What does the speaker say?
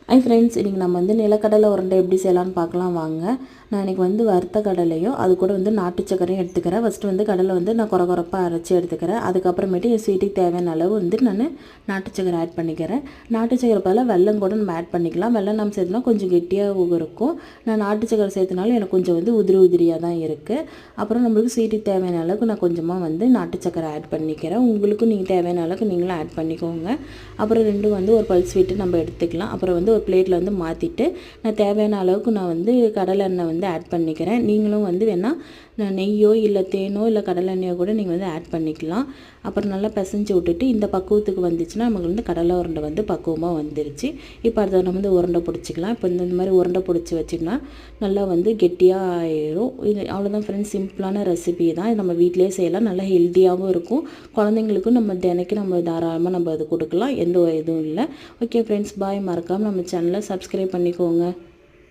Hi friends, இன்றைக்கி நம்ம வந்து நிலக்கடலை உருண்டை எப்படி செய்யலான்னு பார்க்கலாம் வாங்க. நான் இன்றைக்கி வந்து வறுத்த கடலையும் அது கூட வந்து நாட்டு சக்கரையும் எடுத்துக்கிறேன். ஃபஸ்ட்டு வந்து கடலை வந்து நான் குறப்பாக அரைச்சி எடுத்துக்கிறேன். அதுக்கப்புறமேட்டு என் ஸ்வீட்டுக்கு தேவையான அளவு வந்து நான் நாட்டு சக்கரை ஆட் பண்ணிக்கிறேன். நாட்டு சக்கரை பதிலாக வெல்லம் கூட நம்ம ஆட் பண்ணிக்கலாம். வெல்லம் நம்ம சேர்த்துனா கொஞ்சம் கெட்டியாக இருக்கும். நான் நாட்டு சக்கரை சேர்த்துனாலும் எனக்கு கொஞ்சம் வந்து உதிரியாக தான் இருக்குது. அப்புறம் நம்மளுக்கு ஸ்வீட்டுக்கு தேவையான அளவுக்கு நான் கொஞ்சமாக வந்து நாட்டு சக்கரை ஆட் பண்ணிக்கிறேன். உங்களுக்கும் நீங்கள் தேவையான அளவுக்கு நீங்களும் ஆட் பண்ணிக்கோங்க. அப்புறம் ரெண்டும் வந்து ஒரு பல் ஸ்வீட்டு நம்ம எடுத்துக்கலாம். அப்புறம் வந்து ஒரு பிளேட்டில் வந்து மாற்றிட்டு நான் தேவையான அளவுக்கு நான் வந்து கடலை எண்ணெய் வந்து ஆட் பண்ணிக்கிறேன். நீங்களும் வந்து வேணால் நெய்யோ இல்லை தேனோ இல்லை கடலை எண்ணெயோ கூட நீங்கள் வந்து ஆட் பண்ணிக்கலாம். அப்புறம் நல்லா பிசைஞ்சு விட்டுட்டு இந்த பக்குவத்துக்கு வந்துச்சுன்னா நமக்கு வந்து கடலை உருண்டை வந்து பக்குவமாக வந்துருச்சு. இப்போ அதை நம்ம வந்து உருண்டை பிடிச்சிக்கலாம். இப்போ இந்த மாதிரி உருண்டை பிடிச்சி வச்சிங்கன்னா நல்லா வந்து கெட்டியாக ஆயிடும். இது அவ்வளோதான் ஃப்ரெண்ட்ஸ், சிம்பிளான ரெசிபி தான். நம்ம வீட்டிலே செய்யலாம். நல்லா ஹெல்த்தியாகவும் இருக்கும். குழந்தைங்களுக்கும் நம்ம தினைக்கு நம்ம தாராளமாக நம்ம அது கொடுக்கலாம். எந்த இதுவும் இல்லை. ஓகே ஃப்ரெண்ட்ஸ், பாய். மறக்காமல் நம்ம சேனலை சப்ஸ்கிரைப் பண்ணிக்கோங்க.